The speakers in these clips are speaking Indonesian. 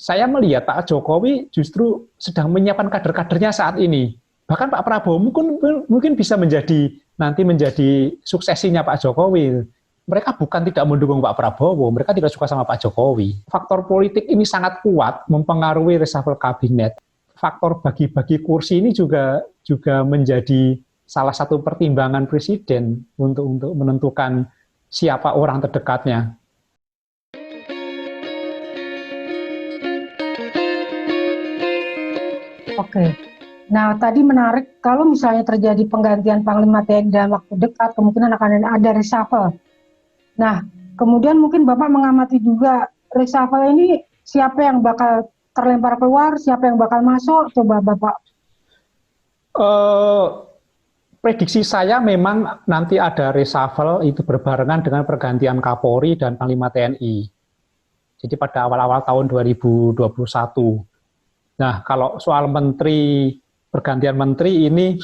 saya melihat Pak Jokowi justru sedang menyiapkan kader-kadernya saat ini. Bahkan Pak Prabowo mungkin bisa nanti menjadi suksesinya Pak Jokowi. Mereka bukan tidak mendukung Pak Prabowo, mereka tidak suka sama Pak Jokowi. Faktor politik ini sangat kuat mempengaruhi reshuffle kabinet. Faktor bagi-bagi kursi ini juga menjadi salah satu pertimbangan presiden untuk menentukan siapa orang terdekatnya. Oke. Nah, tadi menarik kalau misalnya terjadi penggantian Panglima TNI dalam waktu dekat, kemungkinan akan ada reshuffle. Nah, kemudian mungkin Bapak mengamati juga reshuffle ini siapa yang bakal terlempar keluar, siapa yang bakal masuk, coba Bapak. Prediksi saya memang nanti ada reshuffle itu berbarengan dengan pergantian Kapolri dan Panglima TNI. Jadi pada awal-awal tahun 2021. Nah, kalau soal pergantian menteri ini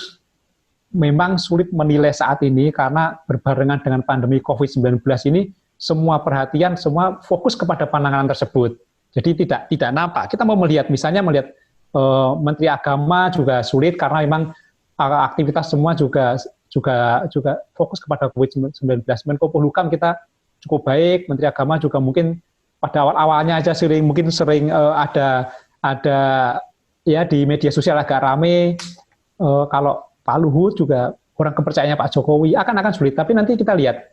memang sulit menilai saat ini karena berbarengan dengan pandemi COVID-19 ini semua perhatian, semua fokus kepada penanganan tersebut. Jadi tidak nampak. Kita mau melihat Menteri Agama juga sulit karena memang aktivitas semua juga fokus kepada COVID-19. Menko Polhukam kita cukup baik, Menteri Agama juga mungkin pada awal-awalnya aja sering ada ya di media sosial agak rame. Kalau Pak Luhut juga kurang kepercayaannya Pak Jokowi akan sulit. Tapi nanti kita lihat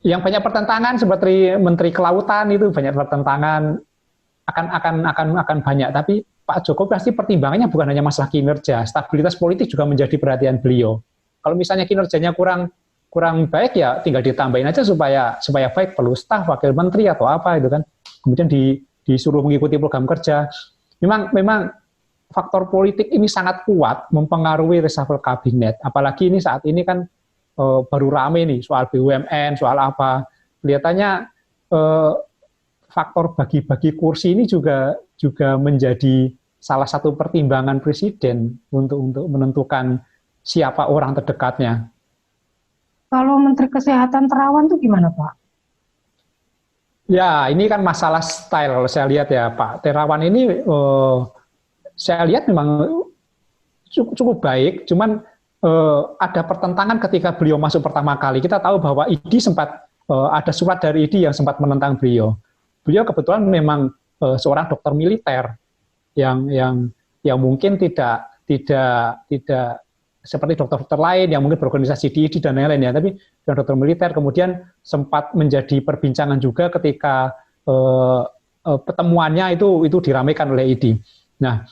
yang banyak pertentangan seperti Menteri Kelautan itu banyak pertentangan akan banyak. Tapi Pak Jokowi pasti pertimbangannya bukan hanya masalah kinerja, stabilitas politik juga menjadi perhatian beliau. Kalau misalnya kinerjanya kurang baik ya tinggal ditambahin aja supaya baik, perlu staf, wakil menteri atau apa itu kan. Kemudian disuruh mengikuti program kerja. Memang faktor politik ini sangat kuat mempengaruhi reshuffle kabinet. Apalagi ini saat ini kan baru rame nih soal BUMN, soal apa. Kelihatannya faktor bagi-bagi kursi ini juga menjadi salah satu pertimbangan presiden untuk menentukan siapa orang terdekatnya. Kalau Menteri Kesehatan Terawan itu gimana, Pak? Ya, ini kan masalah style kalau saya lihat ya, Pak Terawan ini saya lihat memang cukup baik, cuman ada pertentangan ketika beliau masuk pertama kali. Kita tahu bahwa ID sempat ada surat dari ID yang sempat menentang beliau. Beliau kebetulan memang seorang dokter militer yang mungkin tidak seperti dokter-dokter lain yang mungkin berorganisasi di ID dan lain-lain ya, tapi dokter militer kemudian sempat menjadi perbincangan juga ketika pertemuannya itu diramaikan oleh ID. Nah,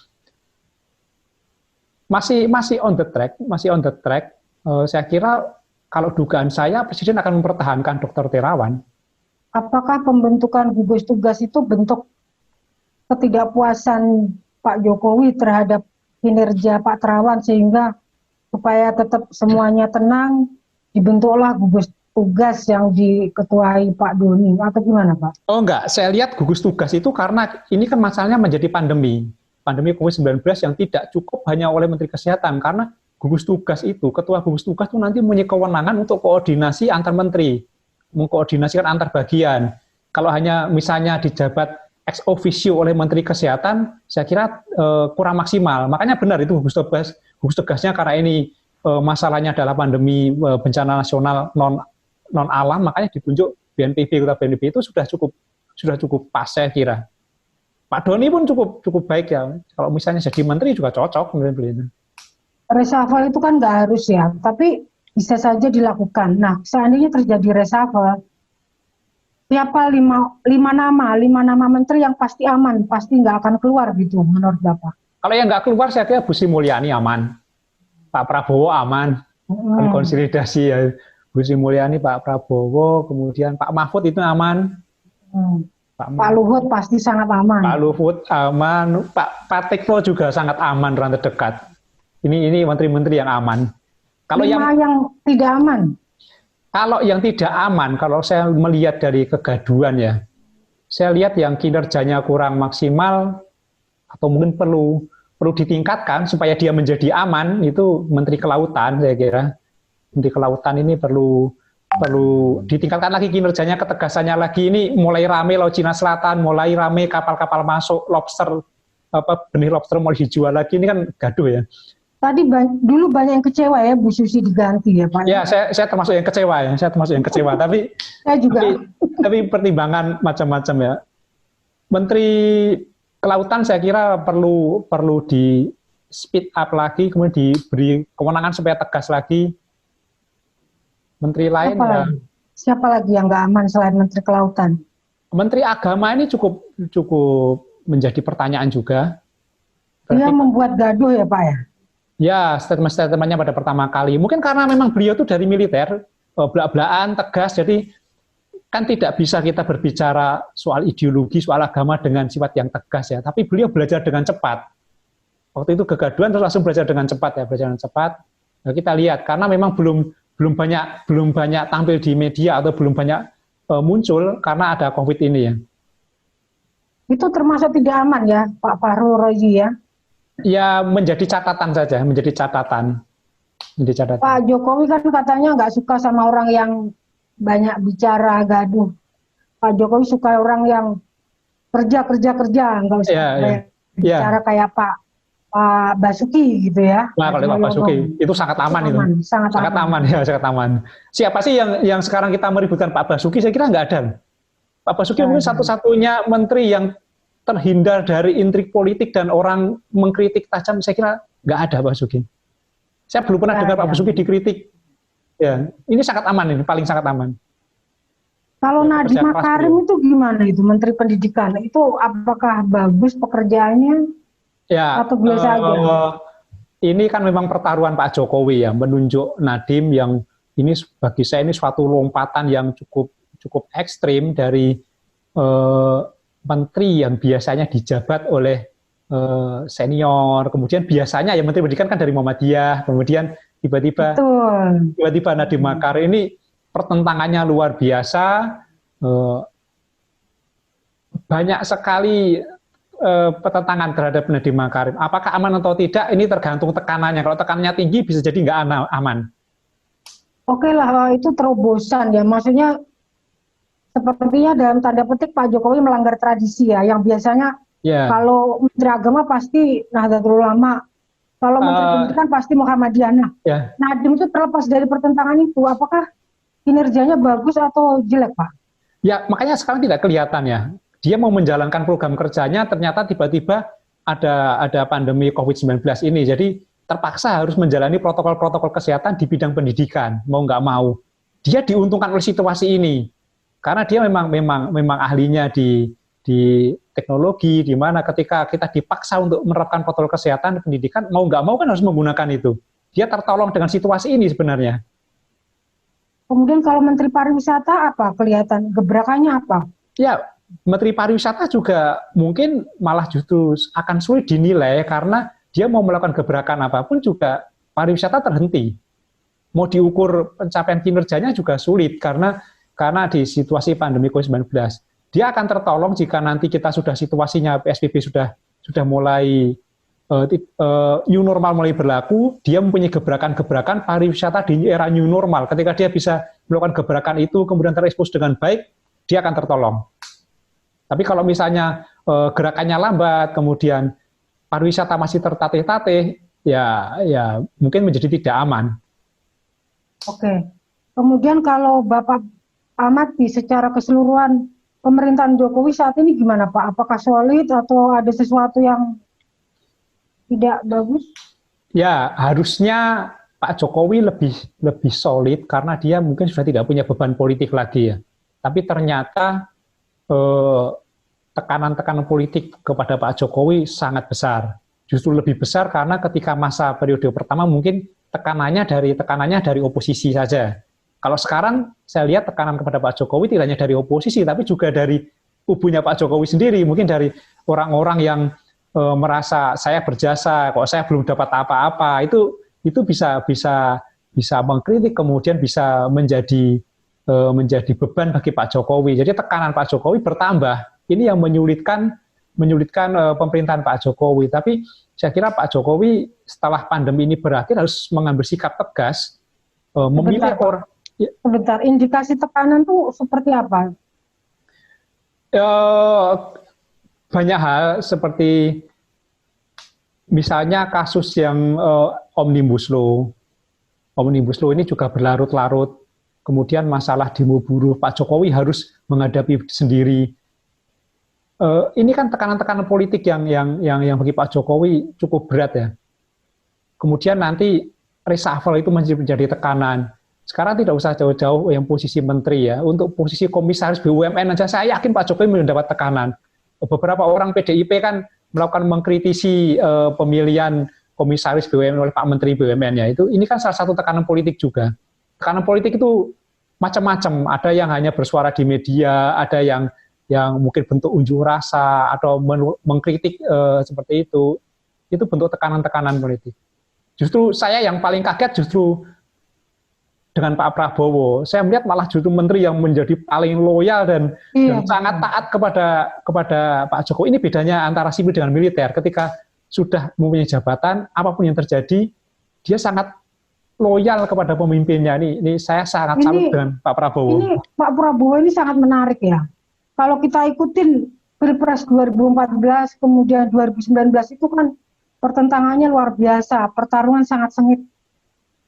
masih on the track. Saya kira kalau dugaan saya Presiden akan mempertahankan Dr. Terawan. Apakah pembentukan gugus tugas itu bentuk ketidakpuasan Pak Jokowi terhadap kinerja Pak Terawan sehingga supaya tetap semuanya tenang dibentuklah gugus tugas yang diketuai Pak Doni atau gimana Pak? Oh enggak, saya lihat gugus tugas itu karena ini kan masalahnya menjadi pandemi COVID-19 yang tidak cukup hanya oleh Menteri Kesehatan, karena gugus tugas itu, ketua gugus tugas itu nanti punya kewenangan untuk koordinasi antar menteri, mengkoordinasikan antar bagian. Kalau hanya misalnya dijabat ex officio oleh Menteri Kesehatan, saya kira kurang maksimal. Makanya benar itu gugus tugasnya karena ini masalahnya adalah pandemi bencana nasional non alam, makanya ditunjuk BNPB. Kota BNPB itu sudah cukup pas saya kira. Pak Doni pun cukup baik ya. Kalau misalnya jadi menteri juga cocok menurut beliau. Reshuffle itu kan nggak harus ya, tapi bisa saja dilakukan. Nah, seandainya terjadi reshuffle, siapa lima nama menteri yang pasti aman, pasti nggak akan keluar gitu menurut Bapak? Kalau yang nggak keluar saya kira Bu Sri Mulyani aman, Pak Prabowo aman, konsolidasi ya. Bu Sri Mulyani, Pak Prabowo, kemudian Pak Mahfud itu aman. Pak Luhut pasti sangat aman. Pak Luhut aman, Pak Tekvo juga sangat aman orang terdekat. Ini menteri-menteri yang aman. Kalau yang tidak aman? Kalau yang tidak aman, kalau saya melihat dari kegaduhan ya, saya lihat yang kinerjanya kurang maksimal atau mungkin perlu ditingkatkan supaya dia menjadi aman, itu Menteri Kelautan saya kira. Menteri Kelautan ini perlu ditingkatkan lagi kinerjanya, ketegasannya lagi. Ini mulai rame Laut Cina Selatan, mulai rame kapal-kapal masuk, lobster, benih lobster mulai dijual lagi. Ini kan gaduh ya. Tadi dulu banyak yang kecewa ya Bu Susi diganti ya Pak. Ya, saya termasuk yang kecewa ya. Saya termasuk yang kecewa. Tapi saya juga. Tapi pertimbangan macam-macam ya. Menteri Kelautan saya kira perlu di speed up lagi, kemudian diberi kewenangan supaya tegas lagi. Menteri lain Siapa lagi yang nggak aman selain Menteri Kelautan? Menteri Agama ini cukup menjadi pertanyaan juga. Dia membuat gaduh ya Pak ya? Ya, statement-statementnya pada pertama kali. Mungkin karena memang beliau itu dari militer, belak-belakan, tegas, jadi kan tidak bisa kita berbicara soal ideologi, soal agama dengan sifat yang tegas ya. Tapi beliau belajar dengan cepat. Waktu itu kegaduhan terus langsung belajar dengan cepat ya, belajar dengan cepat. Nah, kita lihat karena memang belum banyak tampil di media atau belum banyak muncul karena ada COVID ini ya. Itu termasuk tidak aman ya Pak Fahru Rozi ya? Ya menjadi catatan saja, menjadi catatan. Pak Jokowi kan katanya nggak suka sama orang yang banyak bicara gaduh. Pak Jokowi suka orang yang kerja, nggak usah bicara kayak Pak Basuki gitu ya. Nah, kalau Pak Basuki itu sangat aman itu. Sangat aman ya, sangat aman. Siapa sih yang sekarang kita meributkan Pak Basuki? Saya kira nggak ada. Pak Basuki mungkin satu-satunya menteri yang terhindar dari intrik politik dan orang mengkritik tajam. Saya kira nggak ada Pak Basuki. Saya belum pernah dengar Pak Basuki dikritik. Ya, ini sangat aman ini, paling sangat aman. Kalau Nadiem Makarim itu gimana itu Menteri Pendidikan? Itu apakah bagus pekerjaannya? Ya, atau biasa aja? Ini kan memang pertaruhan Pak Jokowi ya, menunjuk Nadiem yang ini bagi saya ini suatu lompatan yang cukup ekstrim dari menteri yang biasanya dijabat oleh senior, kemudian biasanya ya Menteri Pendidikan kan dari Muhammadiyah, kemudian tiba-tiba Nadiem Makarim ini pertentangannya luar biasa, banyak sekali pertentangan terhadap Nadiem Makarim. Apakah aman atau tidak ini tergantung tekanannya. Kalau tekanannya tinggi bisa jadi nggak aman. Oke lah, itu terobosan ya. Maksudnya sepertinya dalam tanda petik Pak Jokowi melanggar tradisi ya. Yang biasanya kalau Menteri Agama pasti Nahdlatul Ulama, kalau Menteri Pendidikan pasti Muhammadiyah. Nadiem itu terlepas dari pertentangan itu, apakah kinerjanya bagus atau jelek Pak? Ya makanya sekarang tidak kelihatan ya. Dia mau menjalankan program kerjanya, ternyata tiba-tiba ada pandemi COVID-19 ini. Jadi terpaksa harus menjalani protokol-protokol kesehatan di bidang pendidikan, mau nggak mau. Dia diuntungkan oleh situasi ini. Karena dia memang ahlinya di teknologi, di mana ketika kita dipaksa untuk menerapkan protokol kesehatan pendidikan, mau nggak mau kan harus menggunakan itu. Dia tertolong dengan situasi ini sebenarnya. Kemudian kalau Menteri Pariwisata apa kelihatan gebrakannya apa? Ya, Menteri Pariwisata juga mungkin malah justru akan sulit dinilai karena dia mau melakukan gebrakan apapun juga pariwisata terhenti. Mau diukur pencapaian kinerjanya juga sulit karena di situasi pandemi COVID-19. Dia akan tertolong jika nanti kita sudah situasinya PSBB sudah mulai new normal mulai berlaku, dia mempunyai gebrakan-gebrakan pariwisata di era new normal. Ketika dia bisa melakukan gebrakan itu kemudian terekspos dengan baik, dia akan tertolong. Tapi kalau misalnya gerakannya lambat, kemudian pariwisata masih tertatih-tatih, ya mungkin menjadi tidak aman. Oke. Kemudian kalau Bapak amati secara keseluruhan pemerintahan Jokowi saat ini gimana Pak? Apakah solid atau ada sesuatu yang tidak bagus? Ya, harusnya Pak Jokowi lebih solid karena dia mungkin sudah tidak punya beban politik lagi ya. Tapi ternyata tekanan-tekanan politik kepada Pak Jokowi sangat besar. Justru lebih besar karena ketika masa periode pertama mungkin tekanannya dari oposisi saja. Kalau sekarang saya lihat tekanan kepada Pak Jokowi tidak hanya dari oposisi, tapi juga dari kubunya Pak Jokowi sendiri, mungkin dari orang-orang yang merasa saya berjasa, kok saya belum dapat apa-apa, itu bisa mengkritik, kemudian bisa menjadi beban bagi Pak Jokowi. Jadi tekanan Pak Jokowi bertambah. Ini yang menyulitkan pemerintahan Pak Jokowi. Tapi saya kira Pak Jokowi setelah pandemi ini berakhir harus mengambil sikap tegas, memilih Sebentar, indikasi tekanan tuh seperti apa? Banyak hal seperti misalnya kasus yang Omnibus Law. Omnibus Law ini juga berlarut-larut. Kemudian masalah demo buruh, Pak Jokowi harus menghadapi sendiri. Ini kan tekanan-tekanan politik yang bagi Pak Jokowi cukup berat ya. Kemudian nanti reshuffle itu menjadi tekanan. Sekarang tidak usah jauh-jauh yang posisi menteri ya. Untuk posisi komisaris BUMN aja saya yakin Pak Jokowi mendapat tekanan. Beberapa orang PDIP kan melakukan mengkritisi pemilihan komisaris BUMN oleh Pak Menteri BUMN-nya. Ini kan salah satu tekanan politik juga. Tekanan politik itu macam-macam. Ada yang hanya bersuara di media, ada yang mungkin bentuk unjuk rasa atau mengkritik seperti itu. Itu bentuk tekanan-tekanan politik. Justru saya yang paling kaget justru dengan Pak Prabowo. Saya melihat malah justru menteri yang menjadi paling loyal dan sangat taat kepada Pak Jokowi. Ini bedanya antara sipil dengan militer. Ketika sudah mempunyai jabatan, apapun yang terjadi, dia sangat loyal kepada pemimpinnya. Ini saya sangat salut dengan Pak Prabowo. Ini Pak Prabowo ini sangat menarik ya. Kalau kita ikutin Pilpres 2014, kemudian 2019 itu kan pertentangannya luar biasa, pertarungan sangat sengit.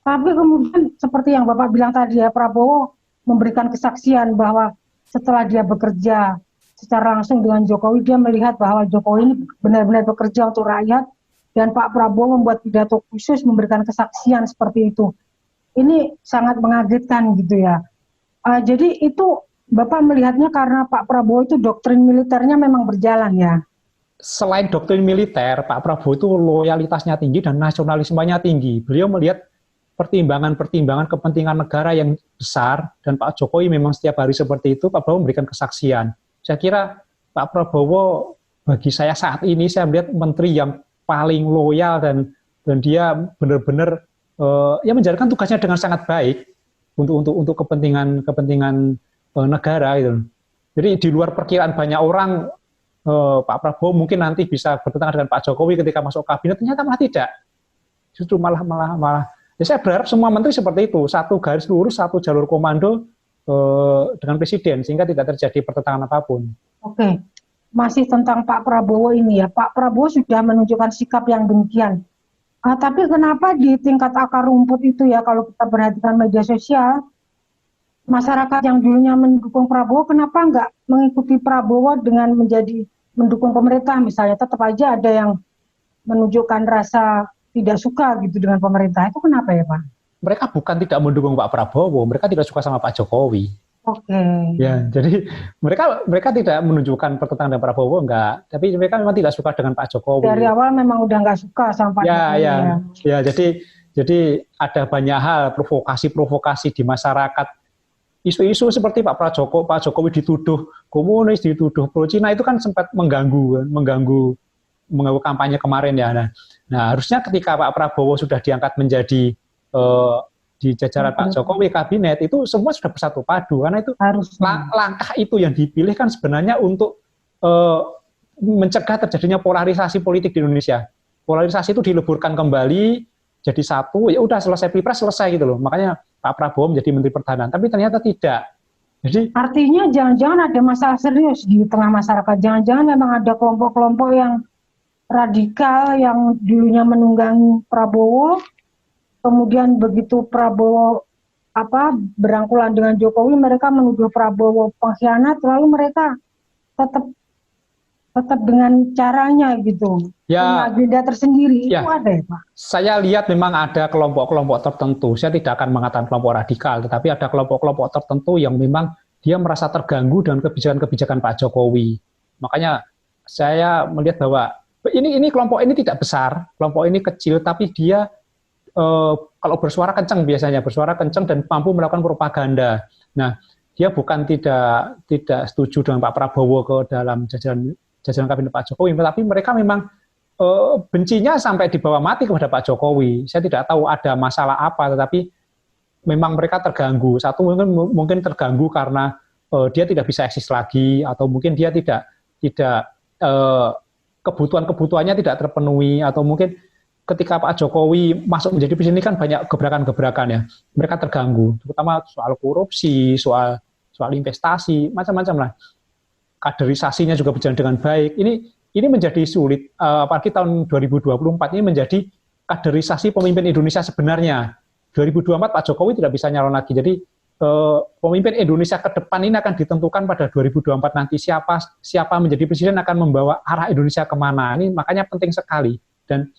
Tapi kemudian seperti yang Bapak bilang tadi ya, Prabowo memberikan kesaksian bahwa setelah dia bekerja secara langsung dengan Jokowi, dia melihat bahwa Jokowi ini benar-benar bekerja untuk rakyat, dan Pak Prabowo membuat pidato khusus memberikan kesaksian seperti itu. Ini sangat mengagetkan gitu ya. Jadi itu Bapak melihatnya karena Pak Prabowo itu doktrin militernya memang berjalan ya? Selain doktrin militer, Pak Prabowo itu loyalitasnya tinggi dan nasionalismenya tinggi. Beliau melihat pertimbangan-pertimbangan kepentingan negara yang besar, dan Pak Jokowi memang setiap hari seperti itu. Pak Prabowo memberikan kesaksian. Saya kira Pak Prabowo bagi saya saat ini saya melihat menteri yang paling loyal dan dia benar-benar menjalankan tugasnya dengan sangat baik untuk kepentingan negara gitu. Jadi di luar perkiraan banyak orang, Pak Prabowo mungkin nanti bisa bertentangan dengan Pak Jokowi ketika masuk kabinet, ternyata malah tidak. Justru malah ya saya berharap semua menteri seperti itu, satu garis lurus, satu jalur komando dengan presiden, sehingga tidak terjadi pertentangan apapun. Oke, masih tentang Pak Prabowo ini ya, Pak Prabowo sudah menunjukkan sikap yang demikian. Tapi kenapa di tingkat akar rumput itu ya, kalau kita perhatikan media sosial, masyarakat yang dulunya mendukung Prabowo, kenapa nggak mengikuti Prabowo dengan menjadi mendukung pemerintah misalnya, tetap aja ada yang menunjukkan rasa tidak suka gitu dengan pemerintah. Itu kenapa ya Pak? Mereka bukan tidak mendukung Pak Prabowo, mereka tidak suka sama Pak Jokowi. Oke. Ya, jadi mereka tidak menunjukkan pertentangan dengan Prabowo, enggak. Tapi mereka memang tidak suka dengan Pak Jokowi. Dari awal memang udah nggak suka sama Pak Jokowi. Ya, jadi ada banyak hal provokasi di masyarakat. Isu-isu seperti Pak Jokowi dituduh komunis, dituduh pro Cina, itu kan sempat mengganggu kampanye kemarin ya. Nah, harusnya ketika Pak Prabowo sudah diangkat menjadi di jajaran Pak Jokowi kabinet, itu semua sudah bersatu padu, karena itu langkah itu yang dipilih kan sebenarnya untuk mencegah terjadinya polarisasi politik di Indonesia. Polarisasi itu dileburkan kembali jadi satu, ya udah selesai Pilpres selesai gitu loh. Makanya Pak Prabowo menjadi Menteri Pertahanan, tapi ternyata tidak. Jadi artinya jangan-jangan ada masalah serius di tengah masyarakat. Jangan-jangan memang ada kelompok-kelompok yang radikal yang dulunya menunggangi Prabowo, kemudian begitu Prabowo berangkulan dengan Jokowi, mereka menuduh Prabowo pengkhianat, lalu mereka tetap dengan caranya gitu, punya agenda tersendiri. Itu ada ya Pak? Saya lihat memang ada kelompok-kelompok tertentu. Saya tidak akan mengatakan kelompok radikal, tetapi ada kelompok-kelompok tertentu yang memang dia merasa terganggu dengan kebijakan-kebijakan Pak Jokowi. Makanya saya melihat bahwa ini kelompok ini tidak besar, kelompok ini kecil, tapi dia kalau bersuara kencang biasanya, bersuara kencang dan mampu melakukan propaganda. Nah, dia bukan tidak setuju dengan Pak Prabowo ke dalam jajaran kabinet Pak Jokowi, tapi mereka memang bencinya sampai dibawa mati kepada Pak Jokowi. Saya tidak tahu ada masalah apa, tetapi memang mereka terganggu. Satu mungkin terganggu karena dia tidak bisa eksis lagi, atau mungkin dia tidak kebutuhannya tidak terpenuhi, atau mungkin ketika Pak Jokowi masuk menjadi presiden ini kan banyak gebrakan-gebrakan ya. Mereka terganggu, terutama soal korupsi, soal investasi, macam-macam lah. Kaderisasinya juga berjalan dengan baik. Ini menjadi sulit, apalagi tahun 2024 ini menjadi kaderisasi pemimpin Indonesia sebenarnya. 2024 Pak Jokowi tidak bisa nyalon lagi. Jadi pemimpin Indonesia ke depan ini akan ditentukan pada 2024 nanti siapa menjadi presiden akan membawa arah Indonesia kemana. Ini makanya penting sekali. Dan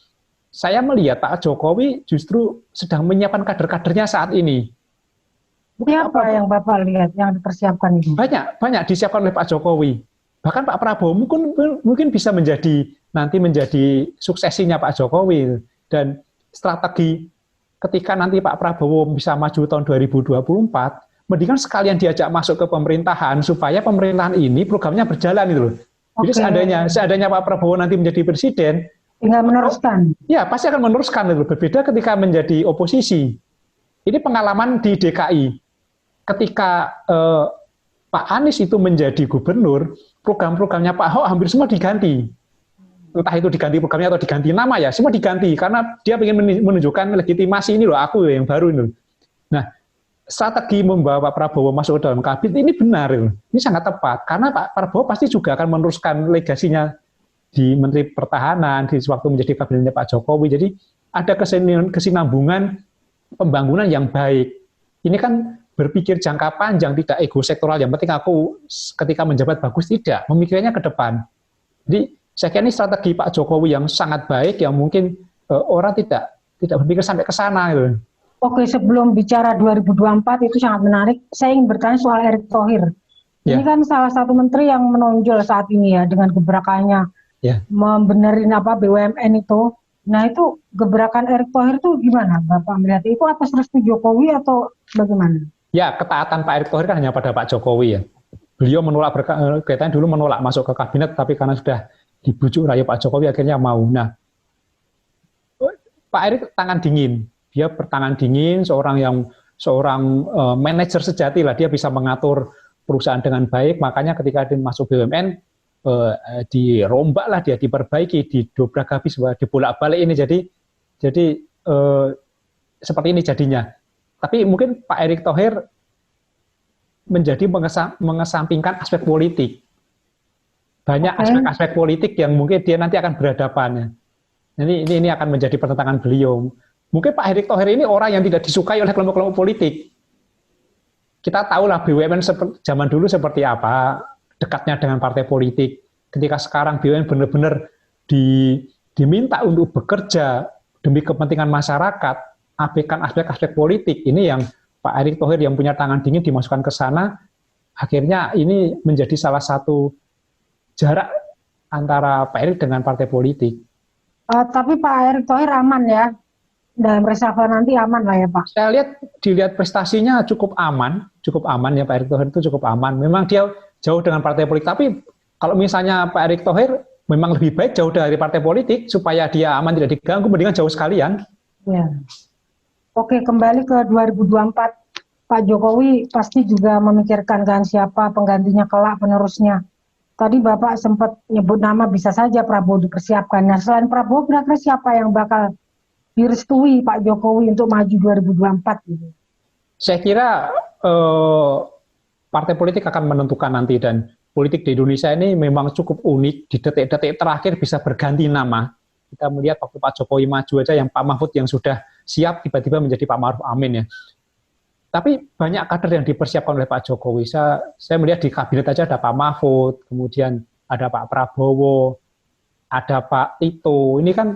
saya melihat Pak Jokowi justru sedang menyiapkan kader-kadernya saat ini. Siapa yang Bapak lihat yang dipersiapkan ini? Banyak disiapkan oleh Pak Jokowi. Bahkan Pak Prabowo mungkin bisa menjadi suksesinya Pak Jokowi. Dan strategi ketika nanti Pak Prabowo bisa maju tahun 2024, mendingan sekalian diajak masuk ke pemerintahan supaya pemerintahan ini programnya berjalan gitu loh. Jadi seandainya Pak Prabowo nanti menjadi presiden, tinggal meneruskan. Ya, pasti akan meneruskan. Berbeda ketika menjadi oposisi. Ini pengalaman di DKI. Ketika Pak Anies itu menjadi gubernur, program-programnya Pak Ahok hampir semua diganti. Entah itu diganti programnya atau diganti nama ya, semua diganti. Karena dia ingin menunjukkan legitimasi ini loh, aku yang baru ini. Nah, strategi membawa Pak Prabowo masuk ke dalam kabinet ini benar. Ini sangat tepat. Karena Pak Prabowo pasti juga akan meneruskan legasinya di Menteri Pertahanan, di waktu menjadi kabinetnya Pak Jokowi. Jadi ada kesinambungan pembangunan yang baik. Ini kan berpikir jangka panjang, tidak ego sektoral. Yang penting aku ketika menjabat bagus, tidak. Memikirnya ke depan. Jadi saya kira ini strategi Pak Jokowi yang sangat baik, yang mungkin orang tidak berpikir sampai ke sana. Gitu. Oke, sebelum bicara 2024 itu sangat menarik. Saya ingin bertanya soal Erick Thohir. Ini kan salah satu menteri yang menonjol saat ini ya dengan gebrakannya. Membenerin BUMN itu. Nah itu gebrakan Erick Thohir itu gimana Bapak melihat? Itu atas restu Jokowi atau bagaimana? Ya, ketaatan Pak Erick Thohir kan hanya pada Pak Jokowi ya. Beliau menolak, kelihatannya dulu menolak masuk ke kabinet, tapi karena sudah dibujuk rayu Pak Jokowi akhirnya mau. Nah, Pak Erick tangan dingin. Dia bertangan dingin, seorang manajer sejati lah. Dia bisa mengatur perusahaan dengan baik. Makanya ketika dia masuk BUMN, dirombak lah dia, diperbaiki, didobrak habis, dibolak-balik ini. Jadi seperti ini jadinya. Tapi mungkin Pak Erick Thohir menjadi mengesampingkan aspek politik. Banyak aspek-aspek politik yang mungkin dia nanti akan berhadapan. Ini akan menjadi pertentangan beliau. Mungkin Pak Erick Thohir ini orang yang tidak disukai oleh kelompok-kelompok politik. Kita tahulah BUMN zaman dulu seperti apa, dekatnya dengan partai politik. Ketika sekarang BUMN benar-benar diminta untuk bekerja demi kepentingan masyarakat, abaikan aspek-aspek politik, ini yang Pak Erick Thohir yang punya tangan dingin dimasukkan ke sana, akhirnya ini menjadi salah satu jarak antara Pak Erick dengan partai politik. Tapi Pak Erick Thohir aman ya? Dalam reshuffle nanti aman lah ya Pak? Saya dilihat prestasinya cukup aman ya Pak Erick Thohir itu cukup aman. Memang dia jauh dengan partai politik, tapi kalau misalnya Pak Erick Thohir memang lebih baik jauh dari partai politik supaya dia aman tidak diganggu, mendingan jauh sekalian. Ya. Oke, kembali ke 2024, Pak Jokowi pasti juga memikirkan kan siapa penggantinya kelak penerusnya. Tadi Bapak sempat nyebut nama, bisa saja Prabowo dipersiapkan. Nah, selain Prabowo, kira-kira siapa yang bakal direstui Pak Jokowi untuk maju 2024 gitu? Saya kira partai politik akan menentukan nanti, dan politik di Indonesia ini memang cukup unik, di detik-detik terakhir bisa berganti nama. Kita melihat waktu Pak Jokowi maju aja, yang Pak Mahfud yang sudah siap tiba-tiba menjadi Pak Ma'ruf Amin ya. Tapi banyak kader yang dipersiapkan oleh Pak Jokowi. Saya melihat di kabinet aja ada Pak Mahfud, kemudian ada Pak Prabowo, ada Pak Tito. Ini kan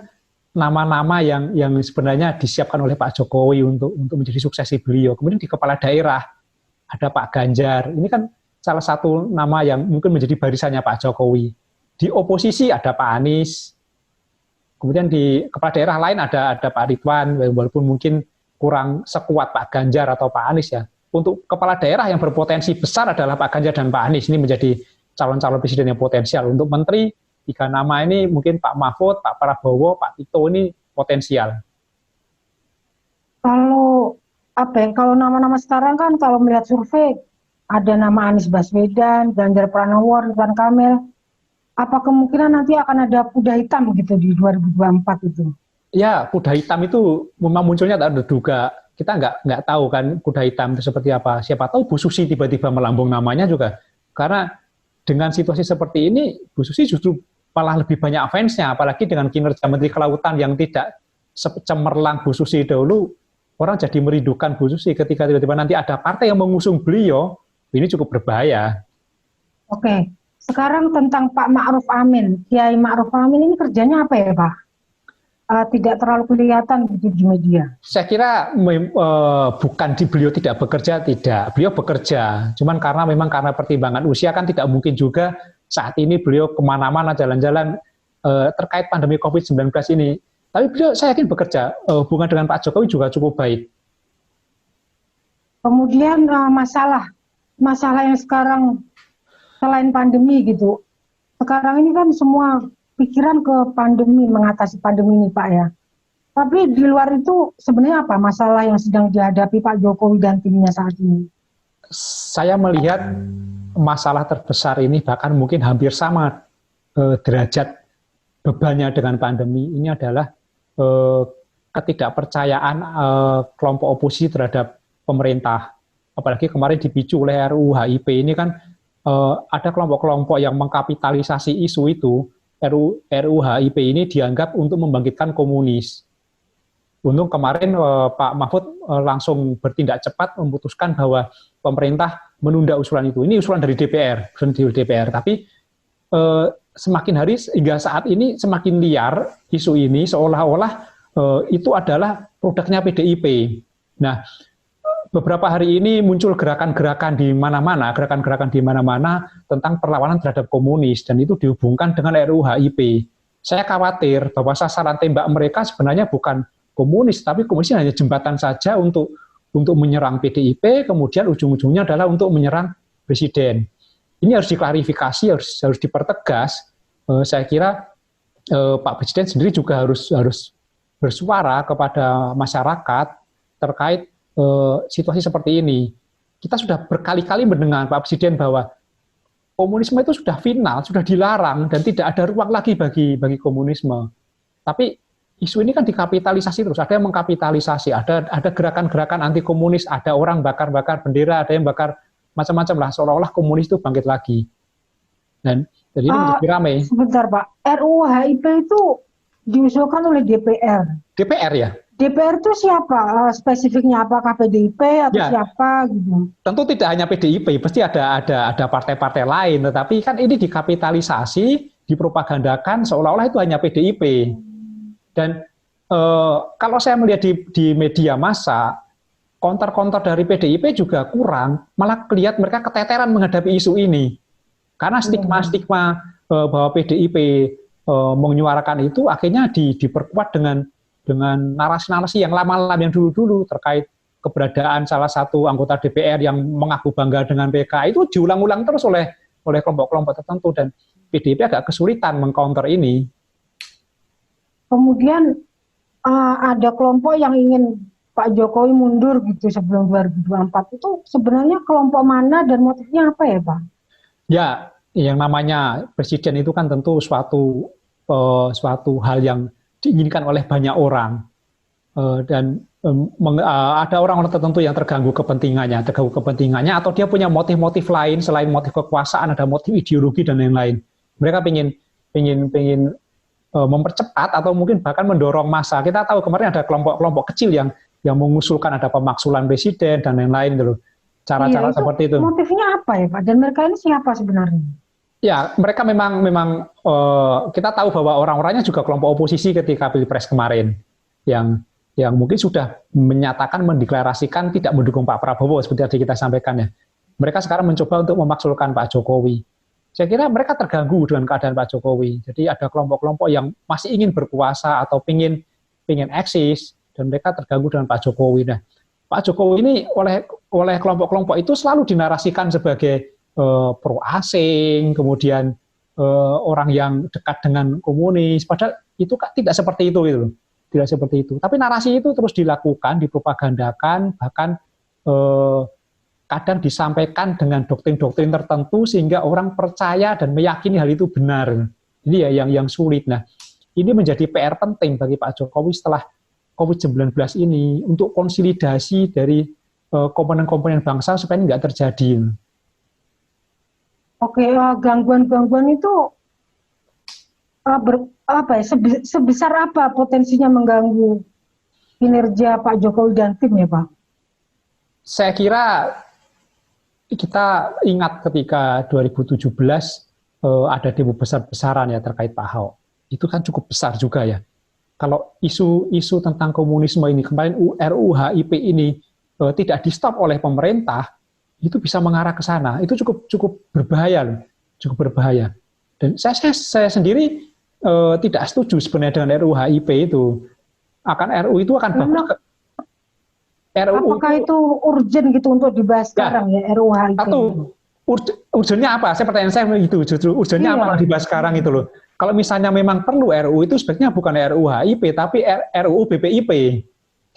nama-nama yang sebenarnya disiapkan oleh Pak Jokowi untuk menjadi suksesi beliau. Kemudian di kepala daerah ada Pak Ganjar. Ini kan salah satu nama yang mungkin menjadi barisannya Pak Jokowi. Di oposisi ada Pak Anies. Kemudian di kepala daerah lain ada Pak Ridwan, walaupun mungkin kurang sekuat Pak Ganjar atau Pak Anies ya. Untuk kepala daerah yang berpotensi besar adalah Pak Ganjar dan Pak Anies. Ini menjadi calon-calon presiden yang potensial. Untuk menteri, 3 nama ini mungkin Pak Mahfud, Pak Prabowo, Pak Tito ini potensial. Kalau nama-nama sekarang kan kalau melihat survei ada nama Anies Baswedan, Ganjar Pranowo, Ridwan Kamil. Apa kemungkinan nanti akan ada kuda hitam gitu di 2024 itu? Ya, kuda hitam itu memang munculnya tak terduga. Kita nggak tahu kan kuda hitam itu seperti apa. Siapa tahu Bu Susi tiba-tiba melambung namanya juga. Karena dengan situasi seperti ini, Bu Susi justru malah lebih banyak fansnya. Apalagi dengan kinerja Menteri Kelautan yang tidak secemerlang Bu Susi dahulu, orang jadi merindukan Bu Susi ketika tiba-tiba nanti ada partai yang mengusung beliau, ini cukup berbahaya. Oke, sekarang tentang Pak Ma'ruf Amin. Kiai Ma'ruf Amin ini kerjanya apa ya Pak? Tidak terlalu kelihatan di media. Saya kira bukan di beliau tidak bekerja, tidak. Beliau bekerja, cuman memang karena pertimbangan usia kan tidak mungkin juga saat ini beliau kemana-mana jalan-jalan terkait pandemi COVID-19 ini. Tapi beliau saya yakin bekerja, hubungan dengan Pak Jokowi juga cukup baik. Kemudian masalah yang sekarang selain pandemi gitu, sekarang ini kan semua pikiran ke pandemi, mengatasi pandemi ini Pak ya. Tapi di luar itu sebenarnya apa masalah yang sedang dihadapi Pak Jokowi dan timnya saat ini? Saya melihat masalah terbesar ini bahkan mungkin hampir sama derajat bebannya dengan pandemi ini adalah ketidakpercayaan kelompok oposisi terhadap pemerintah. Apalagi kemarin dipicu oleh RUU HIP ini kan ada kelompok-kelompok yang mengkapitalisasi isu itu. RUU HIP ini dianggap untuk membangkitkan komunis. Untung kemarin Pak Mahfud langsung bertindak cepat memutuskan bahwa pemerintah menunda usulan itu. Ini usulan dari DPR, Tapi semakin hari hingga saat ini semakin liar isu ini seolah-olah itu adalah produknya PDIP. Nah, beberapa hari ini muncul gerakan-gerakan di mana-mana tentang perlawanan terhadap komunis dan itu dihubungkan dengan RUU HIP. Saya khawatir bahwa sasaran tembak mereka sebenarnya bukan komunis, tapi komunis hanya jembatan saja untuk menyerang PDIP, kemudian ujung-ujungnya adalah untuk menyerang presiden. Ini harus diklarifikasi, harus dipertegas. Saya kira Pak Presiden sendiri juga harus bersuara kepada masyarakat terkait situasi seperti ini. Kita sudah berkali-kali mendengar Pak Presiden bahwa komunisme itu sudah final, sudah dilarang dan tidak ada ruang lagi bagi komunisme. Tapi isu ini kan dikapitalisasi terus, ada yang mengkapitalisasi, ada gerakan-gerakan anti komunis, ada orang bakar-bakar bendera, ada yang bakar macam-macam lah, seolah-olah komunis itu bangkit lagi. Dan jadi ini menjadi ramai. Sebentar Pak, RUU HIP itu diusulkan oleh DPR. DPR ya? DPR itu siapa spesifiknya? Apakah PDIP atau siapa gitu? Tentu tidak hanya PDIP, pasti ada partai-partai lain. Tetapi kan ini dikapitalisasi, dipropagandakan seolah-olah itu hanya PDIP. Dan kalau saya melihat di media massa, counter-counter dari PDIP juga kurang, malah kelihatan mereka keteteran menghadapi isu ini. Karena stigma-stigma bahwa PDIP menyuarakan itu akhirnya diperkuat dengan narasi-narasi yang lama-lama yang dulu-dulu terkait keberadaan salah satu anggota DPR yang mengaku bangga dengan PK itu diulang-ulang terus oleh kelompok-kelompok tertentu dan PDIP agak kesulitan mengcounter ini. Kemudian ada kelompok yang ingin Pak Jokowi mundur gitu sebelum 2024 itu sebenarnya kelompok mana dan motifnya apa ya Pak? Ya, yang namanya presiden itu kan tentu suatu hal yang diinginkan oleh banyak orang dan ada orang-orang tertentu yang terganggu kepentingannya atau dia punya motif-motif lain selain motif kekuasaan, ada motif ideologi dan lain-lain. Mereka pengen mempercepat atau mungkin bahkan mendorong massa. Kita tahu kemarin ada kelompok-kelompok kecil yang mengusulkan ada pemaksulan presiden dan lain-lain gitu. Cara-cara seperti itu. Motifnya apa ya Pak? Dan mereka ini siapa sebenarnya? Ya, mereka memang kita tahu bahwa orang-orangnya juga kelompok oposisi ketika Pilpres kemarin yang mungkin sudah menyatakan mendeklarasikan tidak mendukung Pak Prabowo seperti tadi kita sampaikan ya. Mereka sekarang mencoba untuk memaksulkan Pak Jokowi. Saya kira mereka terganggu dengan keadaan Pak Jokowi. Jadi ada kelompok-kelompok yang masih ingin berkuasa atau ingin eksis dan mereka terganggu dengan Pak Jokowi. Nah, Pak Jokowi ini oleh kelompok-kelompok itu selalu dinarasikan sebagai pro asing, kemudian orang yang dekat dengan komunis, padahal itu tidak seperti itu gitu. Tidak seperti itu. Tapi narasi itu terus dilakukan, dipropagandakan, bahkan kadang disampaikan dengan doktrin-doktrin tertentu sehingga orang percaya dan meyakini hal itu benar. Ini ya yang sulit. Nah, ini menjadi PR penting bagi Pak Jokowi setelah COVID-19 ini untuk konsolidasi dari komponen-komponen bangsa supaya nggak terjadi. Oke, gangguan-gangguan itu sebesar apa potensinya mengganggu kinerja Pak Jokowi dan tim ya Pak? Saya kira kita ingat ketika 2017 ada demo besar-besaran ya terkait Pak Ahok. Itu kan cukup besar juga ya. Kalau isu tentang komunisme ini, kemarin RUU HIP ini tidak di-stop oleh pemerintah, itu bisa mengarah ke sana. Itu cukup berbahaya loh, cukup berbahaya. Dan saya sendiri tidak setuju sebenarnya dengan RUU HIP itu. RUU itu akan bagus. Apakah itu urgent gitu untuk dibahas sekarang ya RUU HIP? Urgennya apa? Pertanyaan saya begitu, justru urgennya apa dibahas sekarang itu loh. Kalau misalnya memang perlu RUU itu sebenarnya bukan RUU HIP tapi RUU BPIP.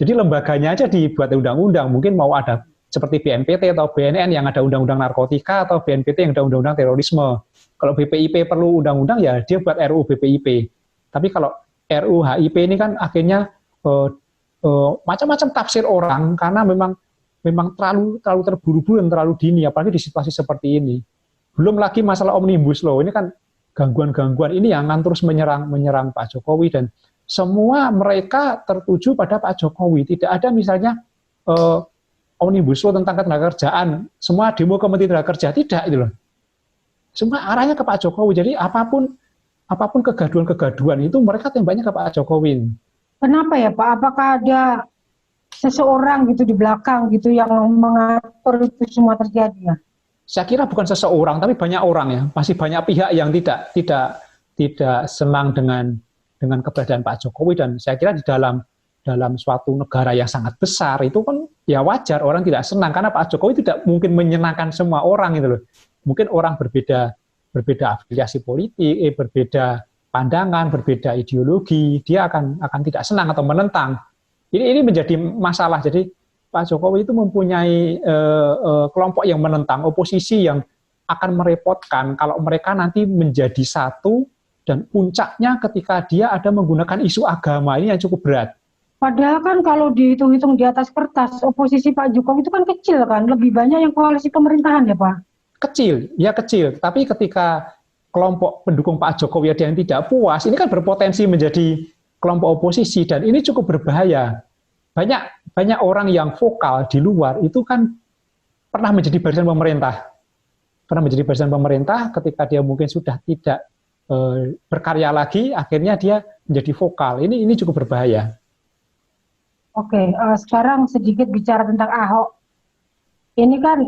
Jadi lembaganya aja dibuat undang-undang. Mungkin mau ada seperti BNPT atau BNN yang ada undang-undang narkotika atau BNPT yang ada undang-undang terorisme. Kalau BPIP perlu undang-undang ya dia buat RUU BPIP. Tapi kalau RUU HIP ini kan akhirnya macam-macam tafsir orang karena memang terlalu terburu-buru dan terlalu dini, apalagi di situasi seperti ini. Belum lagi masalah Omnibus Law, ini kan gangguan-gangguan ini yang akan terus menyerang Pak Jokowi dan semua mereka tertuju pada Pak Jokowi. Tidak ada misalnya Omnibus Law tentang ketenagakerjaan, semua demo ke Menteri Tenaga Kerja, tidak itu loh. Semua arahnya ke Pak Jokowi. Jadi apapun kegaduhan-kegaduhan itu mereka tembaknya ke Pak Jokowi. Kenapa ya Pak? Apakah ada seseorang gitu di belakang gitu yang mengatur itu semua terjadi ya? Saya kira bukan seseorang, tapi banyak orang ya. Masih banyak pihak yang tidak senang dengan keberadaan Pak Jokowi dan saya kira di dalam suatu negara yang sangat besar itu kan ya wajar orang tidak senang karena Pak Jokowi tidak mungkin menyenangkan semua orang itu loh. Mungkin orang berbeda afiliasi politik, berbeda pandangan, berbeda ideologi, dia akan tidak senang atau menentang. Ini menjadi masalah. Jadi Pak Jokowi itu mempunyai kelompok yang menentang, oposisi yang akan merepotkan kalau mereka nanti menjadi satu dan puncaknya ketika dia ada menggunakan isu agama ini yang cukup berat. Padahal kan kalau dihitung-hitung di atas kertas, oposisi Pak Jokowi itu kan kecil kan, lebih banyak yang koalisi pemerintahan ya Pak? Kecil. Tapi ketika kelompok pendukung Pak Jokowi ada yang tidak puas, ini kan berpotensi menjadi kelompok oposisi dan ini cukup berbahaya. Banyak orang yang vokal di luar itu kan pernah menjadi barisan pemerintah. Ketika dia mungkin sudah tidak berkarya lagi, akhirnya dia menjadi vokal. Ini cukup berbahaya. Oke, sekarang sedikit bicara tentang Ahok. Ini kan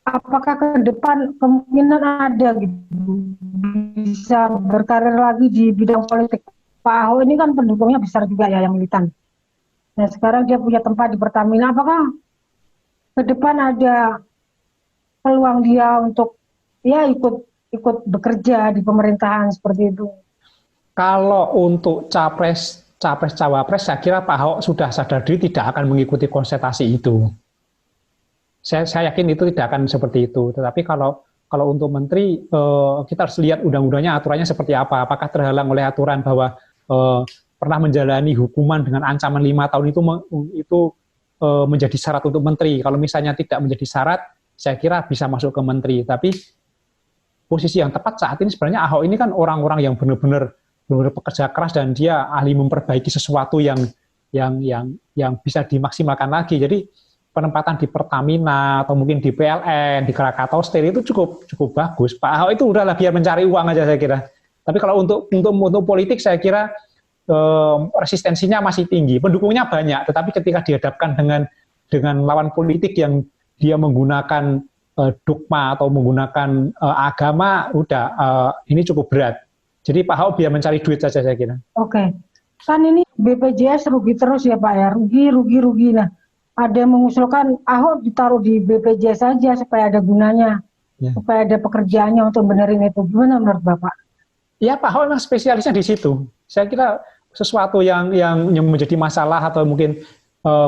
apakah ke depan kemungkinan ada gitu bisa berkarir lagi di bidang politik? Pak Ahok ini kan pendukungnya besar juga ya yang militan. Nah sekarang dia punya tempat di Pertamina. Apakah ke depan ada peluang dia untuk ya ikut bekerja di pemerintahan seperti itu? Kalau untuk capres cawapres, saya kira Pak Ahok sudah sadar diri tidak akan mengikuti konsentrasi itu. Saya yakin itu tidak akan seperti itu. Tetapi kalau untuk menteri, kita harus lihat undang-undangnya, aturannya seperti apa. Apakah terhalang oleh aturan bahwa pernah menjalani hukuman dengan ancaman 5 tahun itu menjadi syarat untuk menteri. Kalau misalnya tidak menjadi syarat, saya kira bisa masuk ke menteri. Tapi posisi yang tepat saat ini sebenarnya Ahok ini kan orang-orang yang benar-benar bekerja keras dan dia ahli memperbaiki sesuatu yang bisa dimaksimalkan lagi. Jadi penempatan di Pertamina atau mungkin di PLN, di Krakatau Steel itu cukup bagus. Pak Ahok itu udahlah biar mencari uang aja saya kira. Tapi kalau untuk politik saya kira resistensinya masih tinggi. Pendukungnya banyak, tetapi ketika dihadapkan dengan lawan politik yang dia menggunakan dogma atau menggunakan agama, ini cukup berat. Jadi Pak Ahok biar mencari duit saja saya kira. Oke. Kan ini BPJS rugi terus ya Pak ya, rugi. Nah, ada yang mengusulkan Ahok ditaruh di BPJS saja supaya ada gunanya, supaya ada pekerjaannya untuk benerin itu. Gimana menurut Bapak? Ya Pak Ahok memang spesialisnya di situ. Saya kira sesuatu yang menjadi masalah atau mungkin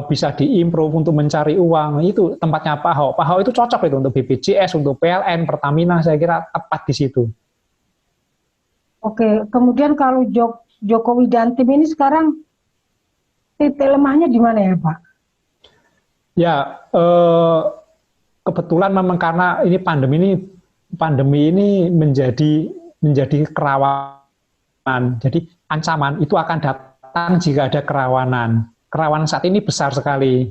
bisa diimprove untuk mencari uang, itu tempatnya Pak Ahok. Pak Ahok itu cocok itu untuk BPJS, untuk PLN, Pertamina, saya kira tepat di situ. Oke, kemudian kalau Jokowi dan tim ini sekarang titik lemahnya di mana ya Pak? Ya, kebetulan memang karena ini pandemi ini menjadi kerawanan. Jadi ancaman itu akan datang jika ada kerawanan. Kerawanan saat ini besar sekali.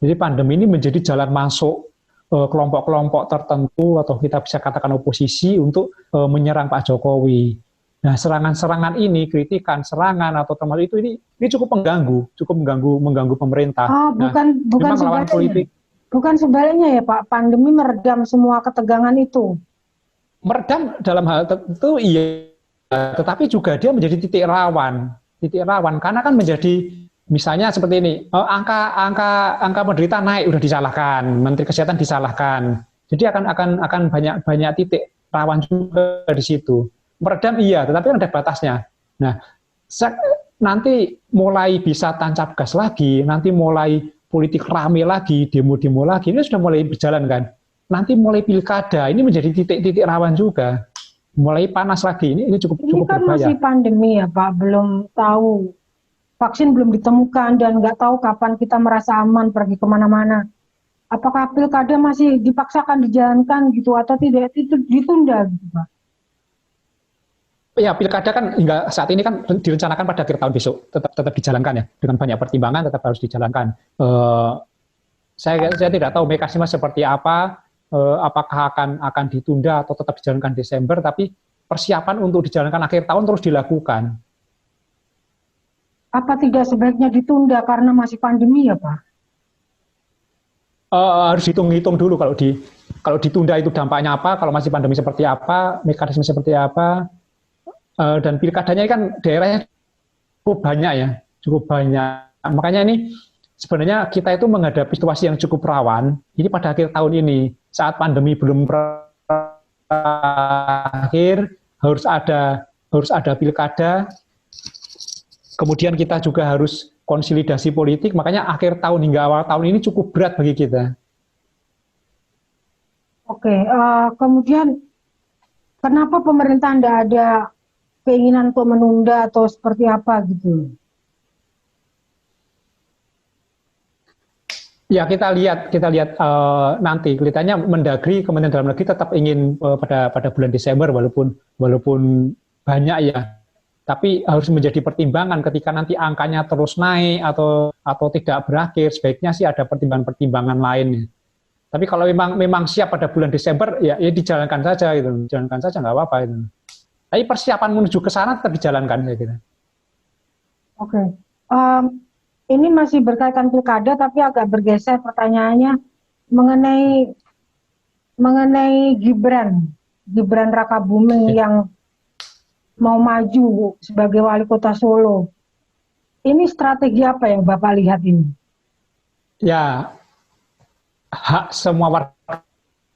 Jadi pandemi ini menjadi jalan masuk kelompok-kelompok tertentu atau kita bisa katakan oposisi untuk menyerang Pak Jokowi. Nah, serangan-serangan ini, kritikan, serangan atau termasuk itu ini cukup mengganggu pemerintah. Oh, Nah, bukan memang lawan politik bukan sebaliknya ya Pak. Pandemi meredam semua ketegangan itu. meredam dalam hal tertentu iya, tetapi juga dia menjadi titik rawan karena kan menjadi misalnya seperti ini, angka penderita naik udah disalahkan, Menteri Kesehatan disalahkan, jadi akan banyak titik rawan juga di situ. Meredam iya, tetapi kan ada batasnya. Nah, nanti mulai bisa tancap gas lagi, nanti mulai politik rame lagi, demo-demo lagi, ini sudah mulai berjalan kan. Nanti mulai pilkada, ini menjadi titik-titik rawan juga. Mulai panas lagi, ini cukup kan berbahaya. Masih pandemi ya Pak, belum tahu. Vaksin belum ditemukan dan nggak tahu kapan kita merasa aman pergi kemana-mana. Apakah pilkada masih dipaksakan dijalankan gitu atau tidak, itu ditunda gitu Pak? Ya, pilkada kan hingga saat ini kan direncanakan pada akhir tahun besok, tetap dijalankan ya, dengan banyak pertimbangan tetap harus dijalankan. Saya tidak tahu mekanisme seperti apa, apakah akan ditunda atau tetap dijalankan Desember, tapi persiapan untuk dijalankan akhir tahun terus dilakukan. Apa tidak sebaiknya ditunda karena masih pandemi ya Pak? Harus hitung-hitung dulu kalau ditunda itu dampaknya apa, kalau masih pandemi seperti apa, mekanisme seperti apa. Dan pilkadanya kan daerahnya cukup banyak. Makanya ini sebenarnya kita itu menghadapi situasi yang cukup rawan. Ini pada akhir tahun ini, saat pandemi belum berakhir, harus ada pilkada. Kemudian kita juga harus konsolidasi politik. Makanya akhir tahun hingga awal tahun ini cukup berat bagi kita. Oke, kemudian kenapa pemerintah tidak ada keinginan untuk menunda atau seperti apa gitu? Ya, kita lihat nanti kelihatannya Mendagri, Kementerian Dalam Negeri tetap ingin pada bulan Desember walaupun banyak ya, tapi harus menjadi pertimbangan ketika nanti angkanya terus naik atau tidak berakhir, sebaiknya sih ada pertimbangan-pertimbangan lain. Tapi kalau memang siap pada bulan Desember ya dijalankan saja gitu, nggak apa-apa itu. Tapi persiapan menuju ke sana tetap dijalankan saya kira. Oke. Ini masih berkaitan pilkada tapi agak bergeser pertanyaannya mengenai Gibran Rakabuming yang mau maju sebagai wali kota Solo. Ini strategi apa yang Bapak lihat ini? Ya, hak semua warga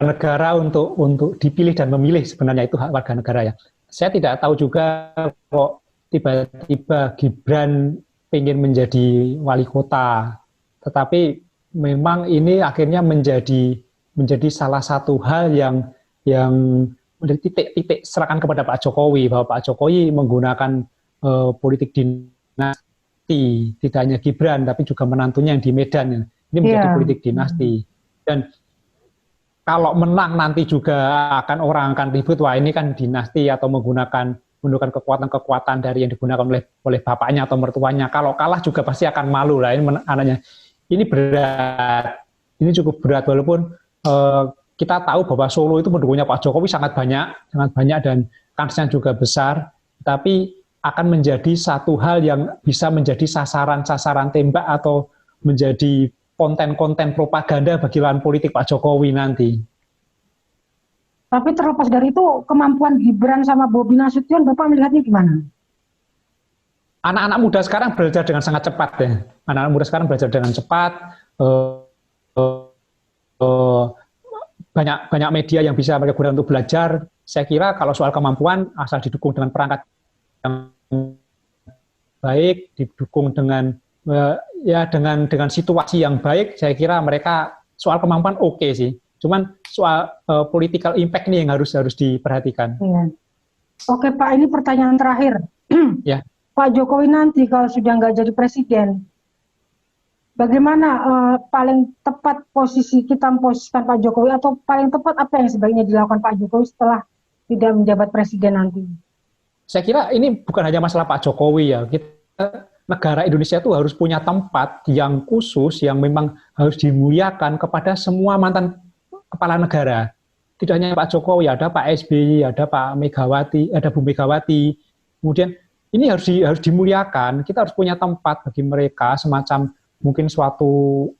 negara untuk dipilih dan memilih, sebenarnya itu hak warga negara ya. Saya tidak tahu juga kok tiba-tiba Gibran ingin menjadi wali kota, tetapi memang ini akhirnya menjadi salah satu hal yang menjadi titik serangan kepada Pak Jokowi, bahwa Pak Jokowi menggunakan politik dinasti, tidak hanya Gibran tapi juga menantunya yang di Medan. Ini menjadi politik dinasti. Dan kalau menang nanti juga orang akan ribut, wah ini kan dinasti atau menggunakan kekuatan-kekuatan dari yang digunakan oleh bapaknya atau mertuanya. Kalau kalah juga pasti akan malu lah. Ini berat, ini cukup berat walaupun kita tahu bahwa Solo itu pendukungnya Pak Jokowi sangat banyak dan kansnya juga besar. Tapi akan menjadi satu hal yang bisa menjadi sasaran tembak atau menjadi konten-konten propaganda bagi lawan politik Pak Jokowi nanti. Tapi terlepas dari itu, kemampuan Gibran sama Bobi Nasution, Bapak melihatnya gimana? Anak-anak muda sekarang belajar dengan sangat cepat ya. Anak-anak muda sekarang belajar dengan cepat. Banyak media yang bisa mereka gunakan untuk belajar. Saya kira kalau soal kemampuan, asal didukung dengan perangkat yang baik, didukung dengan dengan situasi yang baik, saya kira mereka soal kemampuan oke sih. Cuman soal political impact ini yang harus diperhatikan. Iya. Oke Pak, ini pertanyaan terakhir. Ya. Pak Jokowi nanti kalau sudah nggak jadi presiden, bagaimana paling tepat posisi kita memposisikan Pak Jokowi, atau paling tepat apa yang sebaiknya dilakukan Pak Jokowi setelah tidak menjabat presiden nanti? Saya kira ini bukan hanya masalah Pak Jokowi ya. Negara Indonesia itu harus punya tempat yang khusus yang memang harus dimuliakan kepada semua mantan kepala negara. Tidak hanya Pak Jokowi, ada Pak SBY, ada Pak Megawati, ada Bu Megawati. Kemudian ini harus dimuliakan. Kita harus punya tempat bagi mereka, semacam mungkin suatu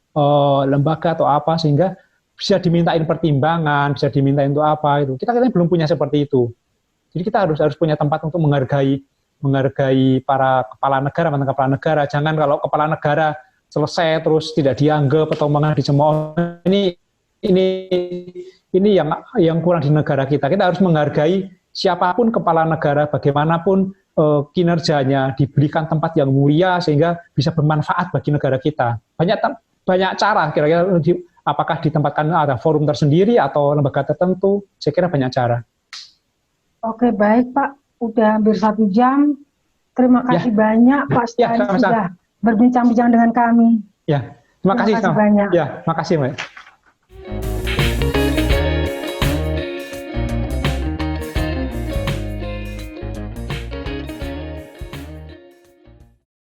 lembaga atau apa, sehingga bisa dimintain pertimbangan, bisa dimintain untuk apa itu. Kita belum punya seperti itu. Jadi kita harus punya tempat untuk menghargai para kepala negara, mantan kepala negara. Jangan kalau kepala negara selesai terus tidak dianggap atau malah dicemooh. Ini yang kurang di negara kita. Kita harus menghargai siapapun kepala negara, bagaimanapun kinerjanya, diberikan tempat yang mulia sehingga bisa bermanfaat bagi negara kita. Banyak cara, kira-kira apakah ditempatkan ada forum tersendiri atau lembaga tertentu. Saya kira banyak cara. Oke, baik Pak. Udah hampir 1 jam. Terima kasih banyak Pak Stani sudah berbincang-bincang dengan kami. Ya, terima kasih banyak. Ya, makasih Mbak.